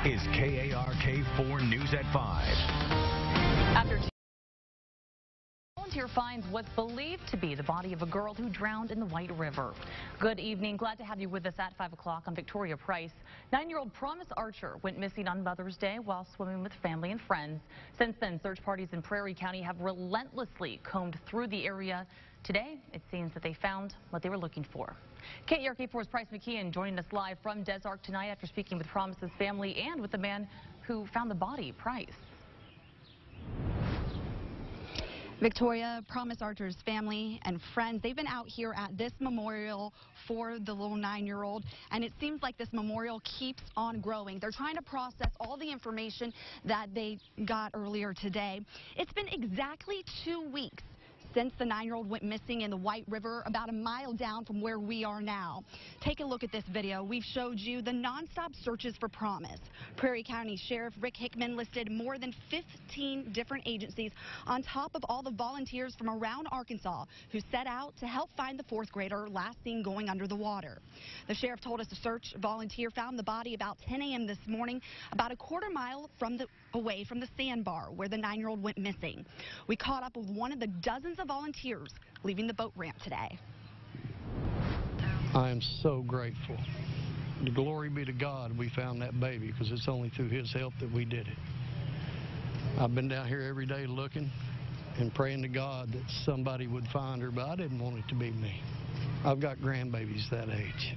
is KARK 4 News at 5. After volunteer finds what's believed to be the body of a girl who drowned in the White River. Good evening. Glad to have you with us at 5 o'clock on Victoria Price. 9-year-old Promise Archer went missing on Mother's Day while swimming with family and friends. Since then, search parties in Prairie County have relentlessly combed through the area. Today, it seems that they found what they were looking for. KARK4's Price McKeon joining us live from Des Arc tonight after speaking with Promise's family and with the man who found the body. Price. Victoria, Promise Archer's family and friends, they've been out here at this memorial for the little 9-year-old, and it seems like this memorial keeps on growing. They're trying to process all the information that they got earlier today. It's been exactly 2 weeks since the 9-year-old went missing in the White River, about a mile down from where we are now. Take a look at this video. We've showed you the nonstop searches for Promise. Prairie County Sheriff Rick Hickman listed more than 15 different agencies on top of all the volunteers from around Arkansas who set out to help find the 4th grader last seen going under the water. The sheriff told us the search volunteer found the body about 10 a.m. this morning, about a quarter mile away from the sandbar where the 9-year-old went missing. We caught up with one of the dozens of volunteers leaving the boat ramp today. I am so grateful. The glory be to God we found that baby, because it's only through his help that we did it. I've been down here every day looking and praying to God that somebody would find her, but I didn't want it to be me. I've got grandbabies that age.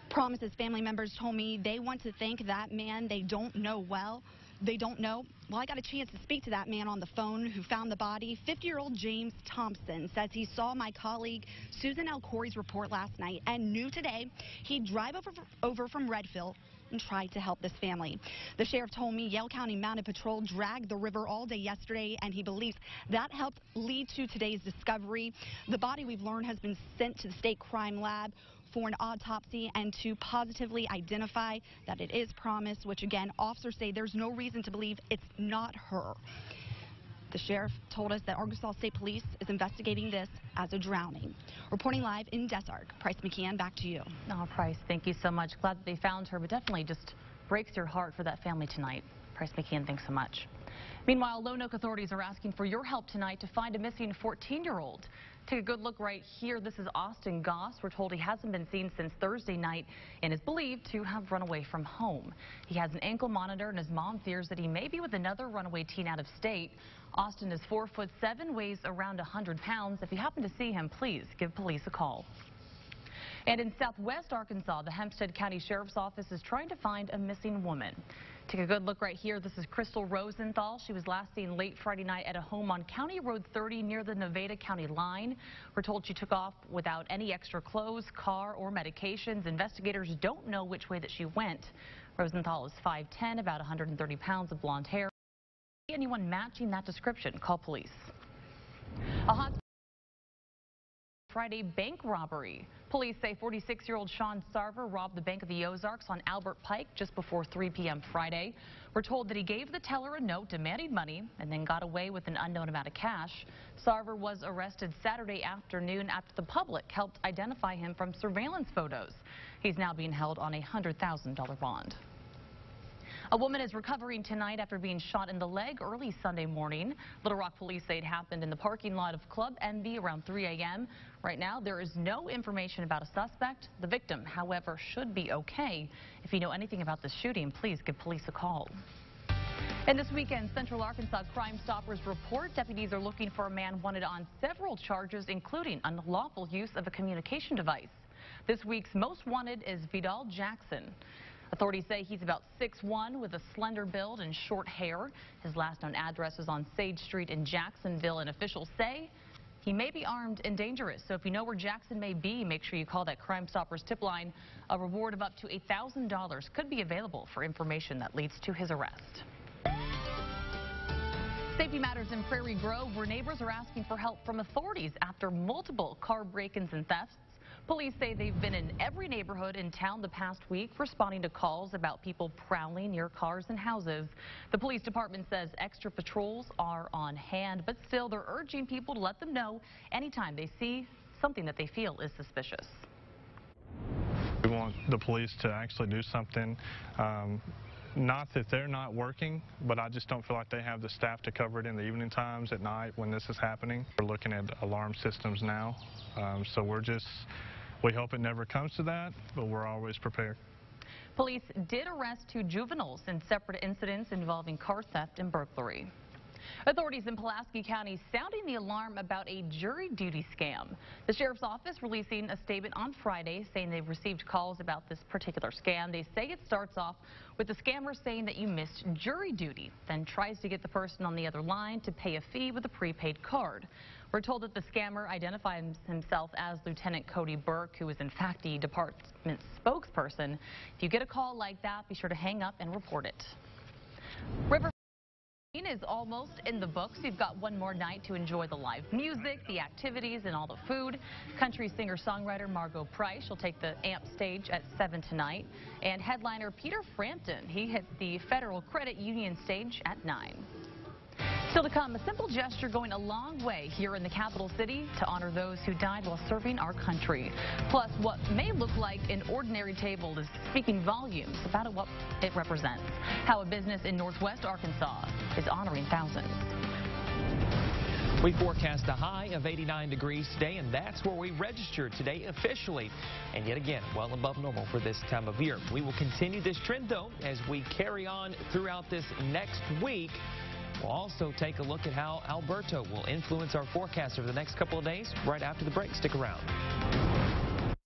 Promise's family members told me they want to thank that man they don't know well. Well, I got a chance to speak to that man on the phone who found the body. 50-year-old James Thompson says he saw my colleague Susan L. Corey's report last night and knew today he'd drive over from Redfield and try to help this family. The sheriff told me Yale County Mounted Patrol dragged the river all day yesterday, and he believes that helped lead to today's discovery. The body, we've learned, has been sent to the state crime lab for an autopsy and to positively identify that it is Promise, which again, officers say there's no reason to believe it's not her. The sheriff told us that Arkansas State Police is investigating this as a drowning. Reporting live in Des Arc, Price McKeon, back to you. Oh, Price, thank you so much. Glad that they found her, but definitely just breaks your heart for that family tonight. Price McKeon, thanks so much. Meanwhile, Lone Oak authorities are asking for your help tonight to find a missing 14-year-old. Take a good look right here. This is Austin Goss. We're told he hasn't been seen since Thursday night and is believed to have run away from home. He has an ankle monitor, and his mom fears that he may be with another runaway teen out of state. Austin is 4'7", weighs around 100 pounds. If you happen to see him, please give police a call. And in southwest Arkansas, the Hempstead County Sheriff's Office is trying to find a missing woman. Take a good look right here. This is Crystal Rosenthal. She was last seen late Friday night at a home on County Road 30 near the Nevada County line. We're told she took off without any extra clothes, car, or medications. Investigators don't know which way that she went. Rosenthal is 5'10", about 130 pounds of blonde hair. Anyone matching that description, call police. A hot Friday bank robbery. Police say 46-year-old Sean Sarver robbed the Bank of the Ozarks on Albert Pike just before 3 p.m. Friday. We're told that he gave the teller a note demanding money and then got away with an unknown amount of cash. Sarver was arrested Saturday afternoon after the public helped identify him from surveillance photos. He's now being held on a $100,000 bond. A woman is recovering tonight after being shot in the leg early Sunday morning. Little Rock police say it happened in the parking lot of Club Envy around 3 a.m. Right now, there is no information about a suspect. The victim, however, should be okay. If you know anything about this shooting, please give police a call. And this weekend, Central Arkansas Crime Stoppers report deputies are looking for a man wanted on several charges, including unlawful use of a communication device. This week's most wanted is Vidal Jackson. Authorities say he's about 6'1" with a slender build and short hair. His last known address is on Sage Street in Jacksonville, and officials say he may be armed and dangerous. So if you know where Jackson may be, make sure you call that Crime Stoppers tip line. A reward of up to $1,000 could be available for information that leads to his arrest. Safety matters in Prairie Grove, where neighbors are asking for help from authorities after multiple car break-ins and thefts. Police say they've been in every neighborhood in town the past week, responding to calls about people prowling near cars and houses. The police department says extra patrols are on hand, but still they're urging people to let them know anytime they see something that they feel is suspicious. We want the police to actually do something. Not that they're not working, but I just don't feel like they have the staff to cover it in the evening times at night when this is happening. We're looking at alarm systems now, so we hope it never comes to that, but we're always prepared. Police did arrest 2 juveniles in separate incidents involving car theft and burglary. Authorities in Pulaski County sounding the alarm about a jury duty scam. The sheriff's office releasing a statement on Friday saying they've received calls about this particular scam. They say it starts off with the scammer saying that you missed jury duty, then tries to get the person on the other line to pay a fee with a prepaid card. We're told that the scammer identifies himself as Lieutenant Cody Burke, who is in fact the department spokesperson. If you get a call like that, be sure to hang up and report it. River is almost in the books. You've got one more night to enjoy the live music, the activities, and all the food. Country singer-songwriter Margot Price will take the AMP stage at 7 tonight. And headliner Peter Frampton, he hits the Federal Credit Union stage at 9. Still to come, a simple gesture going a long way here in the capital city to honor those who died while serving our country. Plus, what may look like an ordinary table is speaking volumes about what it represents. How a business in Northwest Arkansas is honoring thousands. We forecast a high of 89 degrees today, and that's where we registered today officially. And yet again, well above normal for this time of year. We will continue this trend, though, as we carry on throughout this next week. We'll also take a look at how Alberto will influence our forecast over the next couple of days right after the break. Stick around.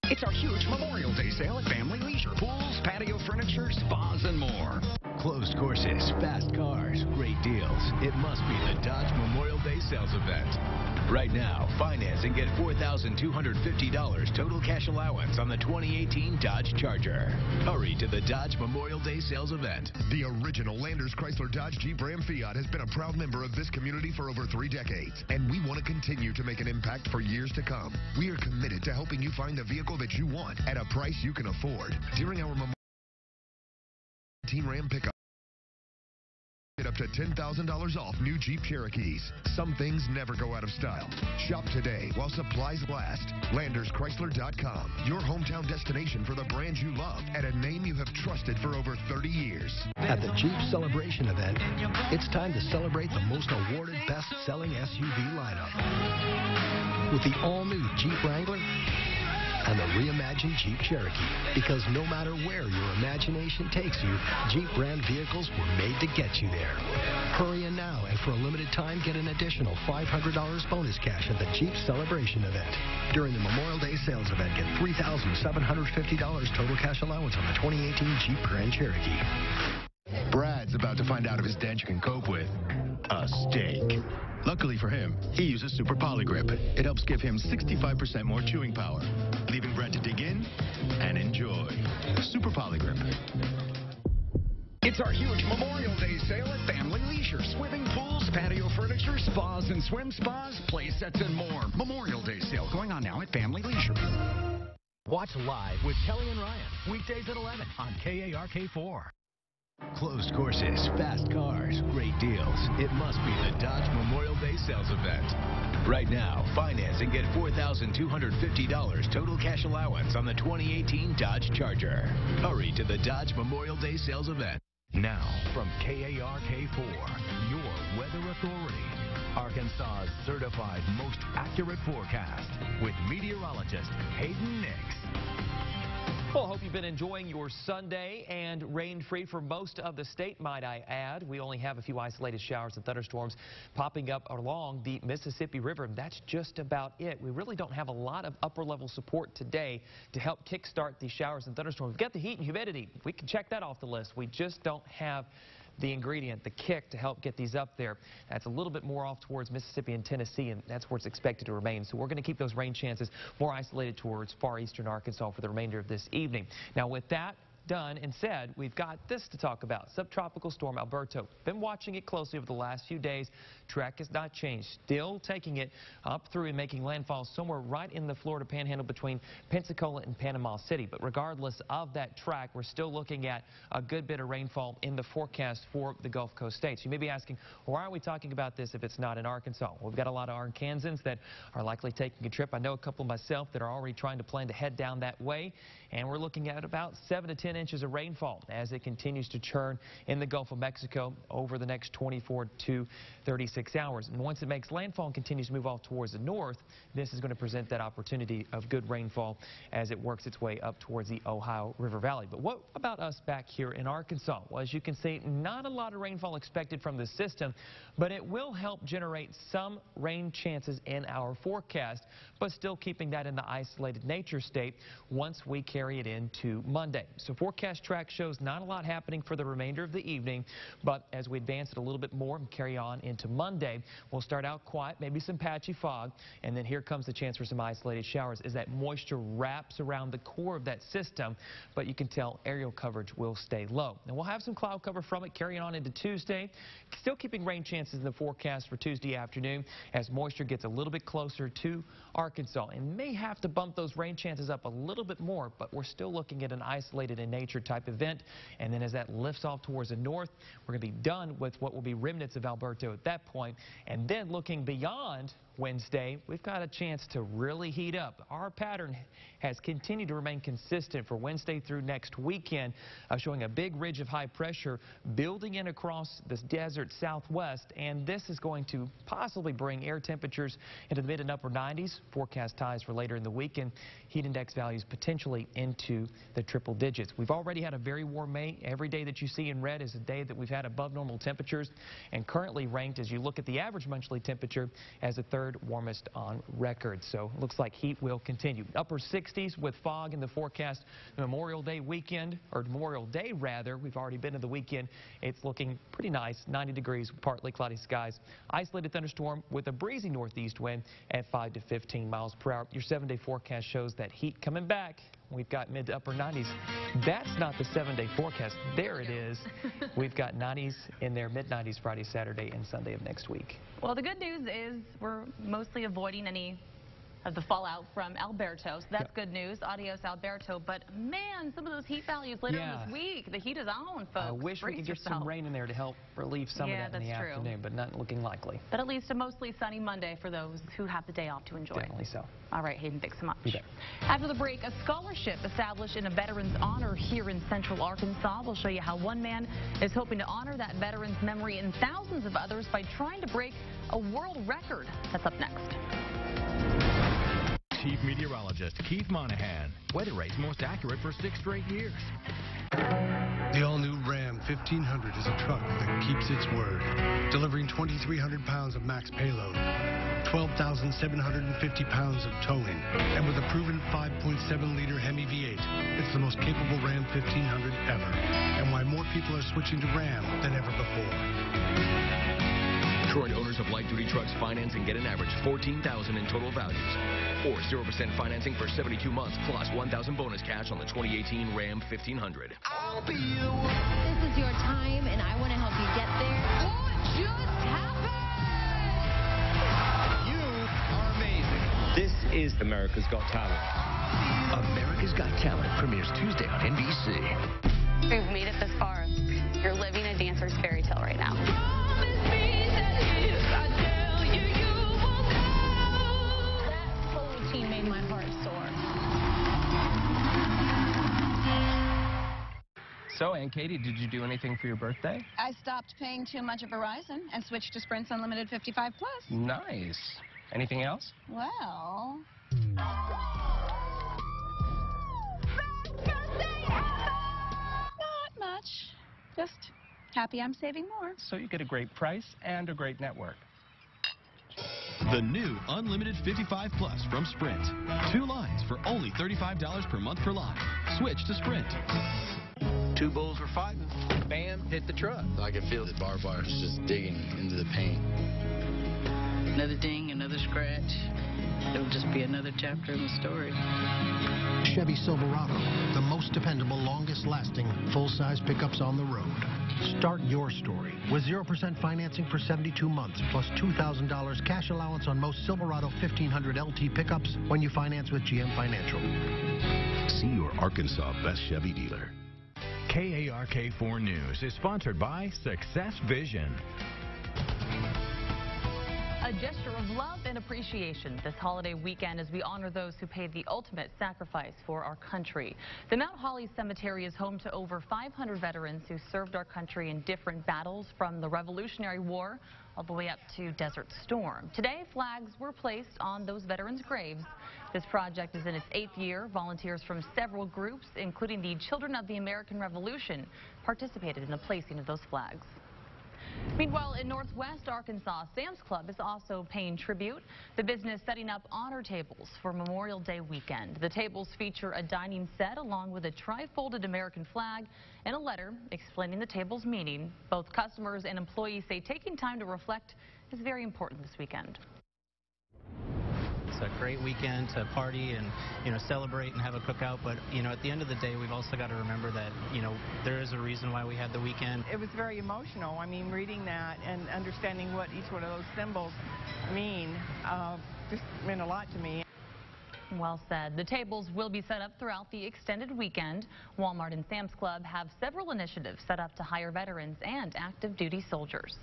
It's our huge Memorial Day sale at Family Leisure. Pools, patio furniture, spas, and more. Closed courses, fast cars, great deals. It must be the Dodge Memorial Day sales event. Right now, finance and get $4,250 total cash allowance on the 2018 Dodge Charger. Hurry to the Dodge Memorial Day sales event. The original Landers Chrysler Dodge Jeep Ram Fiat has been a proud member of this community for over 3 decades, and we want to continue to make an impact for years to come. We are committed to helping you find the vehicle that you want at a price you can afford. During our Memorial Ram pickup, get up to $10,000 off new Jeep Cherokees. Some things never go out of style. Shop today while supplies last. LandersChrysler.com, your hometown destination for the brands you love at a name you have trusted for over 30 years. At the Jeep Celebration event, it's time to celebrate the most awarded best-selling SUV lineup. With the all-new Jeep Wrangler and the reimagined Jeep Cherokee. Because no matter where your imagination takes you, Jeep brand vehicles were made to get you there. Hurry in now, and for a limited time, get an additional $500 bonus cash at the Jeep Celebration event. During the Memorial Day sales event, get $3,750 total cash allowance on the 2018 Jeep Grand Cherokee. Brad's about to find out if his dent can cope with a steak. Luckily for him, he uses Super Polygrip. It helps give him 65% more chewing power, leaving Brad to dig in and enjoy. Super Polygrip. It's our huge Memorial Day sale at Family Leisure. Swimming pools, patio furniture, spas and swim spas, play sets, and more. Memorial Day sale going on now at Family Leisure. Watch live with Kelly and Ryan, weekdays at 11 on KARK4. Closed courses, fast cars, great deals. It must be the Dodge Memorial Day sales event. Right now, finance and get $4,250 total cash allowance on the 2018 Dodge Charger. Hurry to the Dodge Memorial Day sales event. Now, from KARK4, your weather authority. Arkansas's certified most accurate forecast with meteorologist Hayden Nix. Well, I hope you've been enjoying your Sunday, and rain-free for most of the state, might I add. We only have a few isolated showers and thunderstorms popping up along the Mississippi River, and that's just about it. We really don't have a lot of upper-level support today to help kickstart these showers and thunderstorms. We've got the heat and humidity. We can check that off the list. We just don't have the ingredient, the kick, to help get these up there. That's a little bit more off towards Mississippi and Tennessee, and that's where it's expected to remain. So we're going to keep those rain chances more isolated towards far eastern Arkansas for the remainder of this evening. Now with that, done. Instead, we've got this to talk about. Subtropical storm Alberto. Been watching it closely over the last few days. Track has not changed. Still taking it up through and making landfall somewhere right in the Florida Panhandle between Pensacola and Panama City. But regardless of that track, we're still looking at a good bit of rainfall in the forecast for the Gulf Coast states. You may be asking, why are we talking about this if it's not in Arkansas? Well, we've got a lot of Arkansans that are likely taking a trip. I know a couple myself that are already trying to plan to head down that way. And we're looking at about 7 to 10 inches of rainfall as it continues to churn in the Gulf of Mexico over the next 24 to 36 hours. And once it makes landfall and continues to move off towards the north, this is going to present that opportunity of good rainfall as it works its way up towards the Ohio River Valley. But what about us back here in Arkansas? Well, as you can see, not a lot of rainfall expected from the system, but it will help generate some rain chances in our forecast, but still keeping that in the isolated nature state once we carry it into Monday. So forecast track shows not a lot happening for the remainder of the evening, but as we advance it a little bit more and carry on into Monday, we'll start out quiet, maybe some patchy fog, and then here comes the chance for some isolated showers as that moisture wraps around the core of that system, but you can tell aerial coverage will stay low. And we'll have some cloud cover from it carrying on into Tuesday, still keeping rain chances in the forecast for Tuesday afternoon as moisture gets a little bit closer to Arkansas and may have to bump those rain chances up a little bit more, but we're still looking at an isolated in nature type event. And then as that lifts off towards the north, we're going to be done with what will be remnants of Alberto at that point. And then looking beyond Wednesday, we've got a chance to really heat up. Our pattern has continued to remain consistent for Wednesday through next weekend, showing a big ridge of high pressure building in across this desert southwest, and this is going to possibly bring air temperatures into the mid and upper 90s. Forecast highs for later in the weekend. Heat index values potentially into the triple digits. We've already had a very warm May. Every day that you see in red is a day that we've had above normal temperatures, and currently ranked, as you look at the average monthly temperature, as the third warmest on record. So looks like heat will continue. Upper 60s with fog in the forecast. Memorial Day weekend, or Memorial Day rather, we've already been in the weekend. It's looking pretty nice, 90 degrees, partly cloudy skies. Isolated thunderstorm with a breezy northeast wind at 5 to 15 miles per hour. Your 7-day forecast shows that heat coming back. We've got mid to upper 90s. That's not the 7-day forecast. There it is. We've got 90s in there, mid 90s Friday, Saturday, and Sunday of next week. Well, the good news is we're mostly avoiding any of the fallout from Alberto, so that's good news. Adios, Alberto. But man, some of those heat values later in this week, the heat is on, folks. I wish we could get some rain in there to help relieve some of that in the afternoon, but not looking likely. But at least a mostly sunny Monday for those who have the day off to enjoy. Definitely so. All right, Hayden, thanks so much. You bet. After the break, a scholarship established in a veteran's honor here in central Arkansas. We'll show you how one man is hoping to honor that veteran's memory and thousands of others by trying to break a world record. That's up next. Chief Meteorologist Keith Monahan. Weather rate's most accurate for 6 straight years. The all-new Ram 1500 is a truck that keeps its word, delivering 2,300 pounds of max payload, 12,750 pounds of towing, and with a proven 5.7-liter Hemi V8, it's the most capable Ram 1500 ever, and why more people are switching to Ram than ever before. Detroit owners of light-duty trucks finance and get an average $14,000 in total values, or 0% financing for 72 months plus $1,000 bonus cash on the 2018 Ram 1500. I'll be your one. This is your time, and I want to help you get there. What just happened? You are amazing. This is America's Got Talent. America's Got Talent premieres Tuesday on NBC. We've made it this far. You're living a dancer's fairy tale right now. Made my heart soar. So, Aunt Katie, did you do anything for your birthday? I stopped paying too much of Verizon and switched to Sprint's Unlimited 55 Plus. Nice. Anything else? Well... Not much. Just happy I'm saving more. So you get a great price and a great network. The new Unlimited 55 Plus from Sprint. 2 lines for only $35 per month per line. Switch to Sprint. 2 bulls were fighting. Bam, hit the truck. I could feel the barbed wire just digging into the paint. Another ding, another scratch. it'll just be another chapter in the story. Chevy Silverado, the most dependable, longest-lasting, full-size pickups on the road. Start your story with 0% financing for 72 months, plus $2,000 cash allowance on most Silverado 1500 LT pickups when you finance with GM Financial. See your Arkansas Best Chevy dealer. KARK4 News is sponsored by Success Vision. A gesture of love and appreciation this holiday weekend as we honor those who paid the ultimate sacrifice for our country. The Mount Holly Cemetery is home to over 500 veterans who served our country in different battles, from the Revolutionary War all the way up to Desert Storm. Today, flags were placed on those veterans' graves. This project is in its 8th year. Volunteers from several groups, including the Children of the American Revolution, participated in the placing of those flags. Meanwhile, in Northwest Arkansas, Sam's Club is also paying tribute. The business setting up honor tables for Memorial Day weekend. The tables feature a dining set along with a tri-folded American flag and a letter explaining the table's meaning. Both customers and employees say taking time to reflect is very important this weekend. It's a great weekend to party and, celebrate and have a cookout. But, at the end of the day, we've also got to remember that, there is a reason why we had the weekend. It was very emotional. I mean, reading that and understanding what each one of those symbols mean just meant a lot to me. Well said. The tables will be set up throughout the extended weekend. Walmart and Sam's Club have several initiatives set up to hire veterans and active duty soldiers.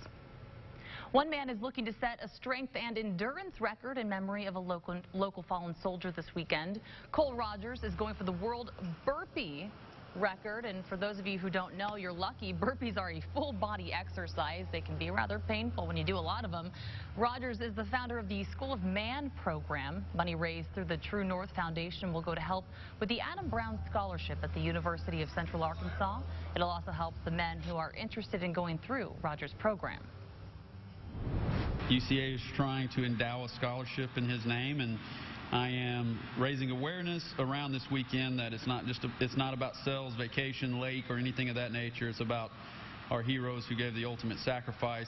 One man is looking to set a strength and endurance record in memory of a local fallen soldier this weekend. Cole Rogers is going for the world Burfi record. And for those of you who don't know, you're lucky. Burpees are a full body exercise. They can be rather painful when you do a lot of them. Rogers is the founder of the School of Man program. Money raised through the True North Foundation will go to help with the Adam Brown Scholarship at the University of Central Arkansas. It'll also help the men who are interested in going through Rogers' program. UCA is trying to endow a scholarship in his name, and I am raising awareness around this weekend that it's not about Sells, Vacation, Lake, or anything of that nature. It's about our heroes who gave the ultimate sacrifice.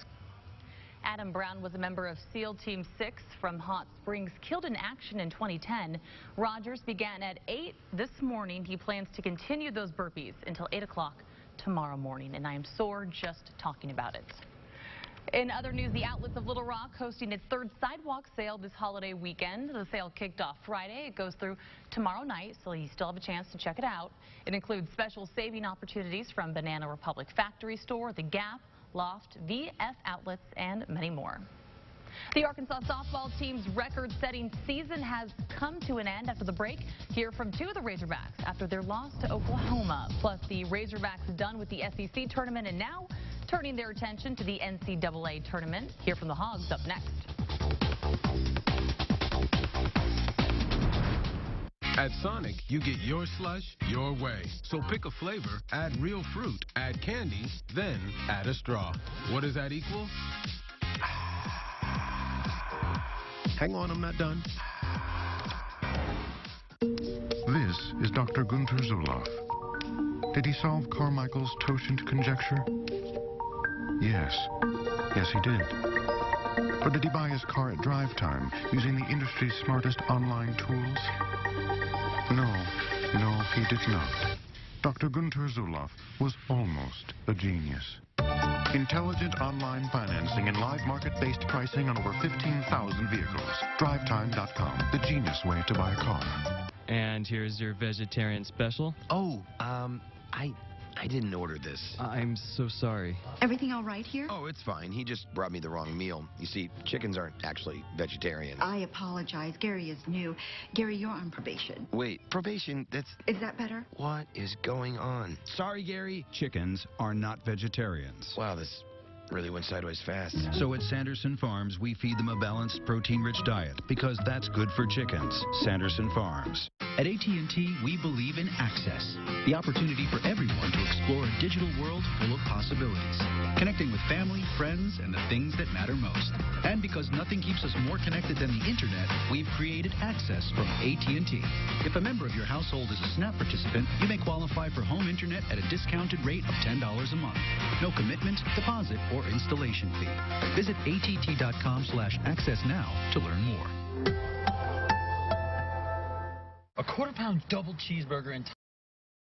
Adam Brown was a member of SEAL Team 6 from Hot Springs, killed in action in 2010. Rogers began at 8 this morning. He plans to continue those burpees until 8 o'clock tomorrow morning, and I am sore just talking about it. In other news, the Outlets of Little Rock hosting its 3rd sidewalk sale this holiday weekend. The sale kicked off Friday. It goes through tomorrow night, so you still have a chance to check it out. It includes special saving opportunities from Banana Republic Factory Store, The Gap, Loft, VF Outlets, and many more. The Arkansas softball team's record-setting season has come to an end after the break. Hear from 2 of the Razorbacks after their loss to Oklahoma. Plus, the Razorbacks done with the SEC tournament and now turning their attention to the NCAA tournament. Hear from the Hogs up next. At Sonic, you get your slush your way. So pick a flavor, add real fruit, add candy, then add a straw. What does that equal? Hang on, I'm not done. This is Dr. Gunther Zulauf. Did he solve Carmichael's totient conjecture? Yes. Yes, he did. Or did he buy his car at drive time using the industry's smartest online tools? No, he did not. Dr. Gunther Zulauf was almost a genius. Intelligent online financing and live market-based pricing on over 15,000 vehicles. DriveTime.com, the genius way to buy a car. And here's your vegetarian special. Oh, I didn't order this. I'm so sorry. Everything all right here? Oh, it's fine. He just brought me the wrong meal. You see, chickens aren't actually vegetarian. I apologize. Gary is new. Gary, you're on probation. Wait, probation? Is that better? What is going on? Sorry, Gary. Chickens are not vegetarians. Wow, this really went sideways fast. So at Sanderson Farms, we feed them a balanced, protein-rich diet because that's good for chickens. Sanderson Farms. At AT&T, we believe in access, the opportunity for everyone to explore a digital world full of possibilities, connecting with family, friends, and the things that matter most. And because nothing keeps us more connected than the internet, we've created Access from AT&T. If a member of your household is a SNAP participant, you may qualify for home internet at a discounted rate of $10 a month. No commitment, deposit, or installation fee. Visit att.com/access now to learn more. A quarter-pound double cheeseburger and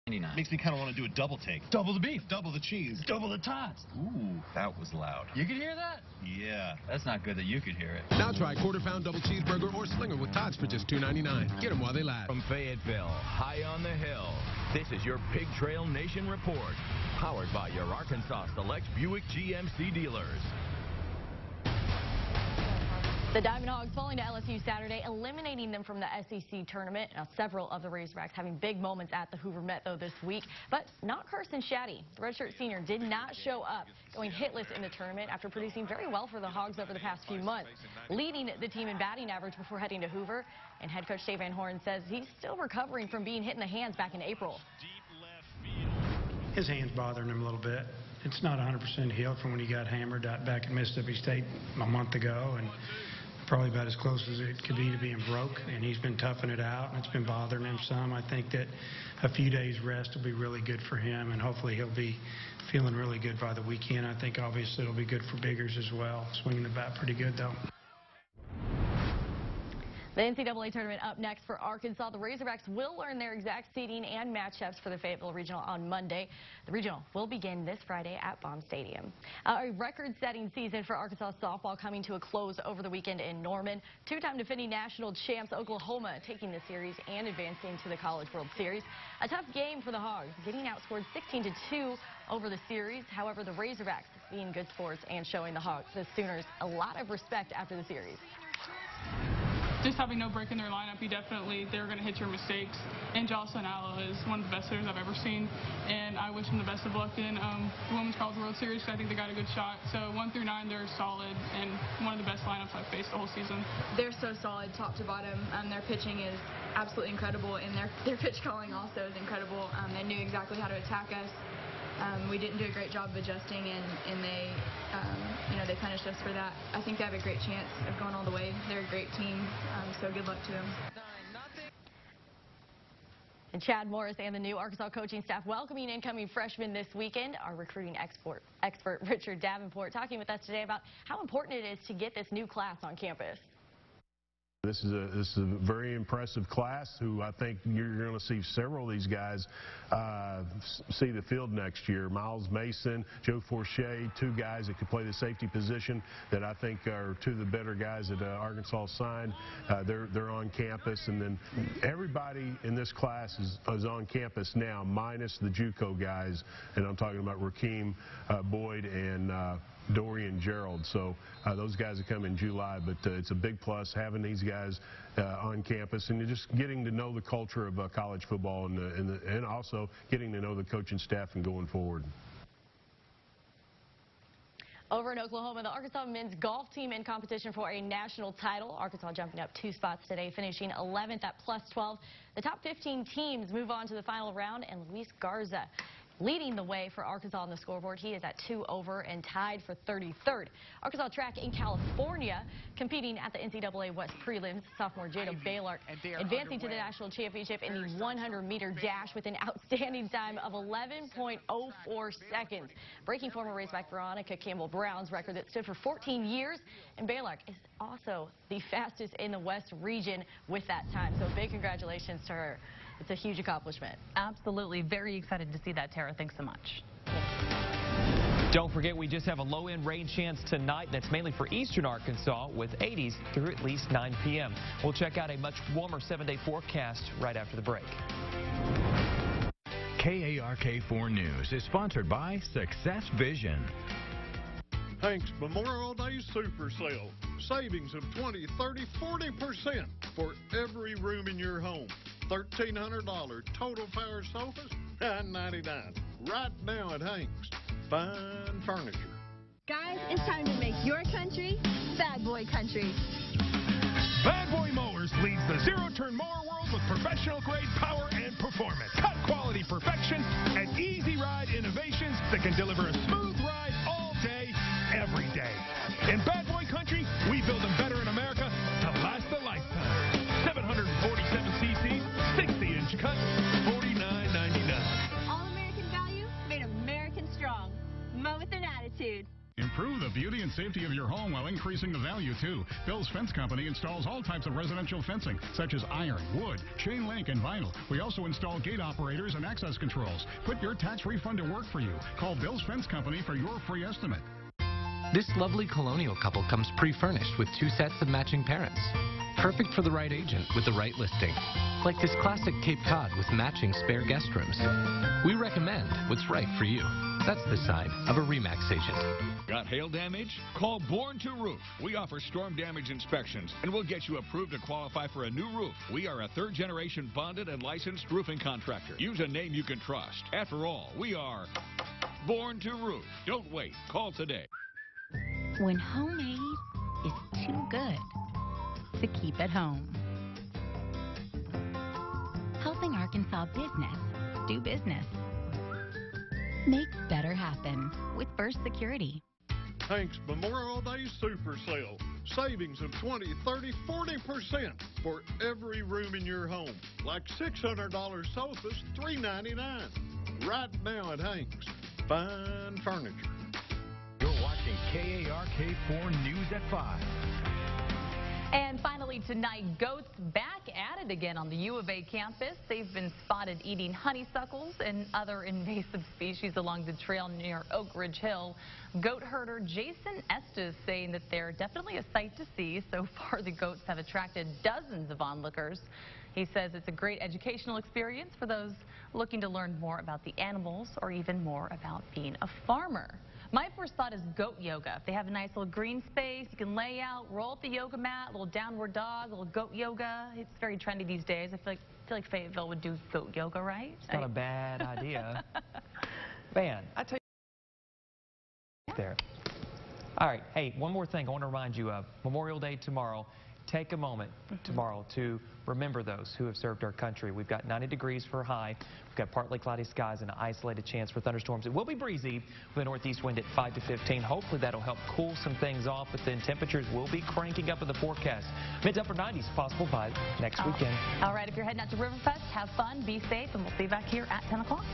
$99. Makes me kind of want to do a double take. Double the beef. Double the cheese. Double the tots. Ooh, that was loud. You could hear that? Yeah. That's not good that you could hear it. Now try quarter-pound double cheeseburger or slinger with tots for just $2.99. Get them while they last. From Fayetteville, high on the hill, this is your Pig Trail Nation Report, powered by your Arkansas Select Buick GMC dealers. The Diamond Hogs falling to LSU Saturday, eliminating them from the SEC tournament. Now, several of the Razorbacks having big moments at the Hoover Met, though, this week, but not Carson Shaddy. The redshirt senior did not show up, going hitless in the tournament after producing very well for the Hogs over the past few months, leading the team in batting average before heading to Hoover. And head coach Dave Van Horn says he's still recovering from being hit in the hands back in April. His hand's bothering him a little bit. It's not 100% healed from when he got hammered out back in Mississippi State a month ago, and probably about as close as it could be to being broke, and he's been toughing it out, and it's been bothering him some. I think that a few days rest will be really good for him, and hopefully he'll be feeling really good by the weekend. I think obviously it'll be good for Biggers as well. Swinging the bat pretty good, though. The NCAA tournament up next for Arkansas. The Razorbacks will learn their exact seeding and matchups for the Fayetteville Regional on Monday. The Regional will begin this Friday at Baum Stadium. A record-setting season for Arkansas softball coming to a close over the weekend in Norman. Two-time defending national champs Oklahoma taking the series and advancing to the College World Series. A tough game for the Hogs, getting outscored 16-2 over the series. However, the Razorbacks being good sports and showing the Sooners a lot of respect after the series. Just having no break in their lineup, they're going to hit your mistakes. And Jocelyn Allo is one of the best hitters I've ever seen, and I wish him the best of luck in the Women's College World Series. I think they got a good shot. So 1 through 9, they're solid and one of the best lineups I've faced the whole season. They're so solid, top to bottom. Their pitching is absolutely incredible, and their pitch calling also is incredible. They knew exactly how to attack us. We didn't do a great job of adjusting, and they punished us for that. I think they have a great chance of going all the way. They're a great team, so good luck to them. And Chad Morris and the new Arkansas coaching staff welcoming incoming freshmen this weekend. Our recruiting expert Richard Davenport talking with us today about how important it is to get this new class on campus. This is a very impressive class who I think you're going to see several of these guys see the field next year. Miles Mason, Joe Forche, 2 guys that could play the safety position that I think are 2 of the better guys that Arkansas signed. They're on campus, and then everybody in this class is on campus now, minus the JUCO guys, and I'm talking about Rakeem Boyd and Dorian Gerald. So those guys will come in July, but it's a big plus having these guys on campus, and you're just getting to know the culture of college football and also getting to know the coaching staff and going forward. Over in Oklahoma, the Arkansas men's golf team in competition for a national title. Arkansas jumping up 2 spots today, finishing 11th at +12. The top 15 teams move on to the final round, and Luis Garza leading the way for Arkansas on the scoreboard. He is at 2 over and tied for 33rd. Arkansas track in California competing at the NCAA West prelims. Sophomore Jada Baylor advancing to the national championship in the 100-meter dash with an outstanding time of 11.04 seconds, breaking former Razorback Veronica Campbell Brown's record that stood for 14 years. And Baylor is also the fastest in the West region with that time. So big congratulations to her. It's a huge accomplishment. Absolutely. Very excited to see that, Tara. Thanks so much. Don't forget, we just have a low-end rain chance tonight. That's mainly for eastern Arkansas with 80s through at least 9 p.m. We'll check out a much warmer 7-day forecast right after the break. KARK4 News is sponsored by Success Vision. Hank's Memorial Day Super Sale. Savings of 20, 30, 40% for every room in your home. $1,300 total power sofas, $9.99. Right now at Hank's. Fine furniture. Guys, it's time to make your country Bad Boy Country. Bad Boy Mowers leads the zero-turn mower world with professional-grade power and performance. Cut-quality perfection and easy-ride innovations that can deliver a smooth ride all day, every day. In Bad Boy Country, we build them better in America to last a lifetime. 747 cc, 60-inch cut, $49.99. All-American value made American strong. Mow with an attitude. Improve the beauty and safety of your home while increasing the value, too. Bill's Fence Company installs all types of residential fencing, such as iron, wood, chain link, and vinyl. We also install gate operators and access controls. Put your tax refund to work for you. Call Bill's Fence Company for your free estimate. This lovely colonial couple comes pre-furnished with 2 sets of matching parents. Perfect for the right agent with the right listing. Like this classic Cape Cod with matching spare guest rooms. We recommend what's right for you. That's the sign of a RE/MAX agent. Got hail damage? Call Born to Roof. We offer storm damage inspections, and we'll get you approved to qualify for a new roof. We are a 3rd-generation bonded and licensed roofing contractor. Use a name you can trust. After all, we are Born to Roof. Don't wait. Call today. When homemade is too good to keep at home. Helping Arkansas business do business. Make better happen with First Security. Hank's Memorial Day Super Sale. Savings of 20, 30, 40% for every room in your home. Like $600 sofas, $399. Right now at Hank's. Fine furniture. You're watching KARK4 News at 5. And finally tonight, goats back at it again on the U of A campus. They've been spotted eating honeysuckles and other invasive species along the trail near Oak Ridge Hill. Goat herder Jason Estes saying that they're definitely a sight to see. So far, the goats have attracted dozens of onlookers. He says it's a great educational experience for those looking to learn more about the animals or even more about being a farmer. My first thought is goat yoga. If they have a nice little green space, you can lay out, roll up the yoga mat, a little downward dog, a little goat yoga. It's very trendy these days. I feel like Fayetteville would do goat yoga, right? It's not a bad idea. Man, I tell you there. All right, hey, one more thing I want to remind you of. Memorial Day tomorrow. Take a moment tomorrow to remember those who have served our country. We've got 90 degrees for high. We've got partly cloudy skies and an isolated chance for thunderstorms. It will be breezy with a northeast wind at 5 to 15. Hopefully that'll help cool some things off, but then temperatures will be cranking up in the forecast. Mid to upper 90s possible by next weekend. All right, if you're heading out to Riverfest, have fun, be safe, and we'll see you back here at 10 o'clock.